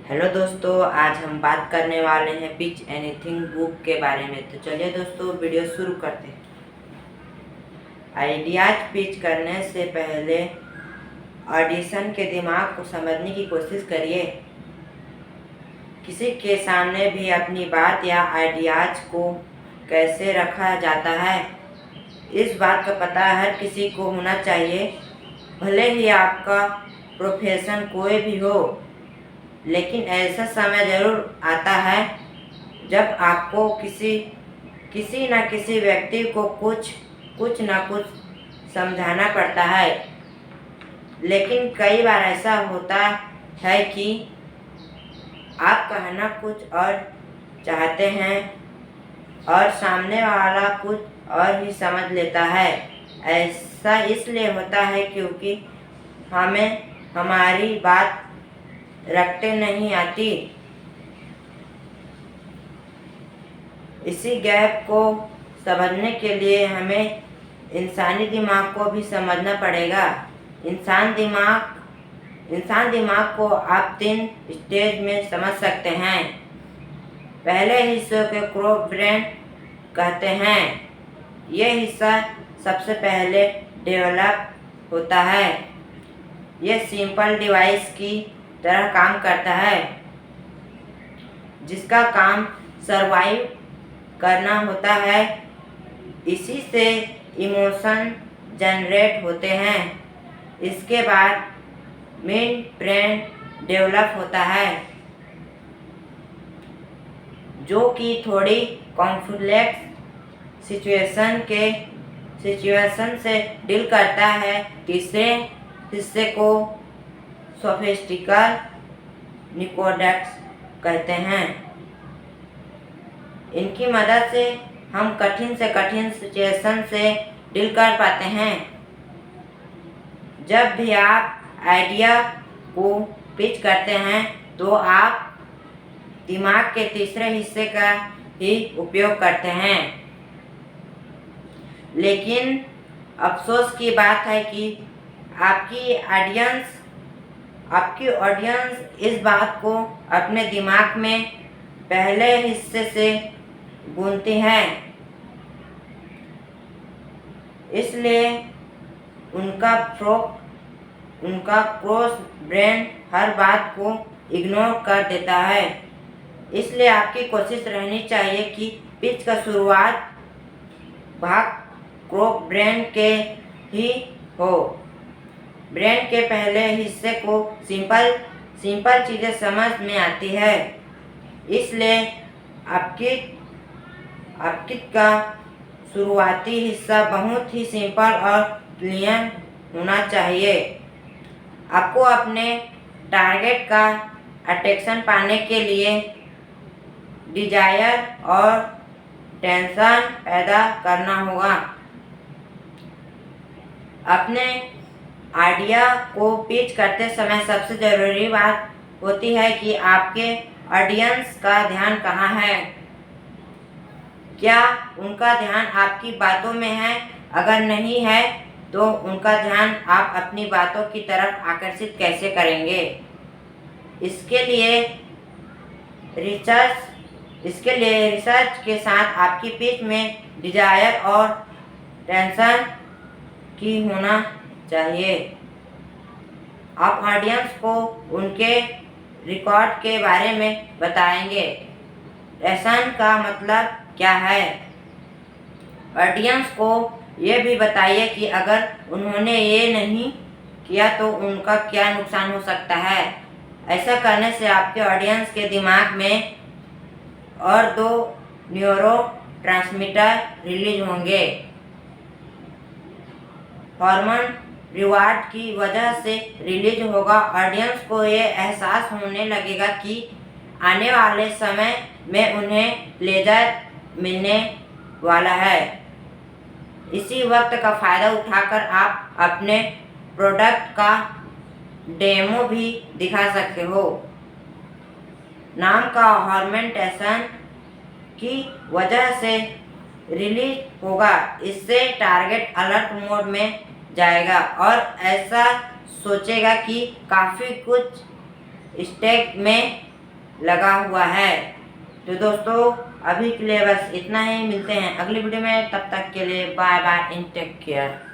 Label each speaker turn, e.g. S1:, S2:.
S1: Hello दोस्तों, आज हम बात करने वाले हैं पिच एनीथिंग बुक के बारे में। तो चलिए दोस्तों, वीडियो शुरू करते हैं। आइडियाज पिच करने से पहले ऑडिशन के दिमाग को समझने की कोशिश करिए। किसी के सामने भी अपनी बात या आइडियाज को कैसे रखा जाता है, इस बात का पता हर किसी को होना चाहिए। भले ही आपका प्रोफेशन कोई भी हो, लेकिन ऐसा समय ज़रूर आता है जब आपको किसी न किसी व्यक्ति को कुछ न कुछ समझाना पड़ता है। लेकिन कई बार ऐसा होता है कि आप कहना कुछ और चाहते हैं और सामने वाला कुछ और ही समझ लेता है। ऐसा इसलिए होता है क्योंकि हमें हमारी बात रखते नहीं आती। इसी गैप को समझने के लिए हमें इंसानी दिमाग को भी समझना पड़ेगा। इंसान दिमाग को आप 3 स्टेज में समझ सकते हैं। पहले हिस्से को क्रो ब्रेन कहते हैं। यह हिस्सा सबसे पहले डेवलप होता है। यह सिंपल डिवाइस की तरह काम करता है, जिसका काम सरवाइव करना होता है। इसी से इमोशन जनरेट होते हैं। इसके बाद मिड ब्रेन डेवलप होता है, जो कि थोड़ी कॉम्प्लेक्स सिचुएशन से डील करता है। तीसरे हिस्से को सोफिस्टिकल निकोडेक्स कहते हैं। इनकी मदद से हम कठिन से कठिन सिचुएशन से डील कर पाते हैं। जब भी आप आइडिया को पिच करते हैं तो आप दिमाग के तीसरे हिस्से का ही उपयोग करते हैं। लेकिन अफसोस की बात है कि आपकी ऑडियंस इस बात को अपने दिमाग में पहले हिस्से से बुनती है। इसलिए उनका क्रॉस ब्रेन हर बात को इग्नोर कर देता है। इसलिए आपकी कोशिश रहनी चाहिए कि पिच का शुरुआत भाग क्रॉस ब्रेन के ही हो। ब्रेन के पहले हिस्से को सिंपल चीज़ें समझ में आती है। इसलिए आपकी का शुरुआती हिस्सा बहुत ही सिंपल और क्लियर होना चाहिए। आपको अपने टारगेट का अटेंशन पाने के लिए डिजायर और टेंशन पैदा करना होगा। अपने आइडिया को पिच करते समय सबसे ज़रूरी बात होती है कि आपके ऑडियंस का ध्यान कहाँ है। क्या उनका ध्यान आपकी बातों में है? अगर नहीं है तो उनका ध्यान आप अपनी बातों की तरफ आकर्षित कैसे करेंगे? इसके लिए रिसर्च के साथ आपकी पिच में डिजायर और टेंशन की होना चाहिए। आप ऑडियंस को उनके रिकॉर्ड के बारे में बताएंगे। टेंशन का मतलब क्या है? ऑडियंस को ये भी बताइए कि अगर उन्होंने ये नहीं किया तो उनका क्या नुकसान हो सकता है। ऐसा करने से आपके ऑडियंस के दिमाग में और 2 न्यूरो ट्रांसमीटर रिलीज होंगे। हार्मोन रिवार्ड की वजह से रिलीज होगा। ऑडियंस को ये एहसास होने लगेगा कि आने वाले समय में उन्हें प्लेजर मिलने वाला है। इसी वक्त का फ़ायदा उठाकर आप अपने प्रोडक्ट का डेमो भी दिखा सकते हो। नाम का हार्मोन टेंशन की वजह से रिलीज होगा। इससे टारगेट अलर्ट मोड में जाएगा और ऐसा सोचेगा कि काफ़ी कुछ स्टेक में लगा हुआ है। तो दोस्तों अभी के लिए बस इतना ही, मिलते हैं अगली वीडियो में, तब तक के लिए bye bye and take care.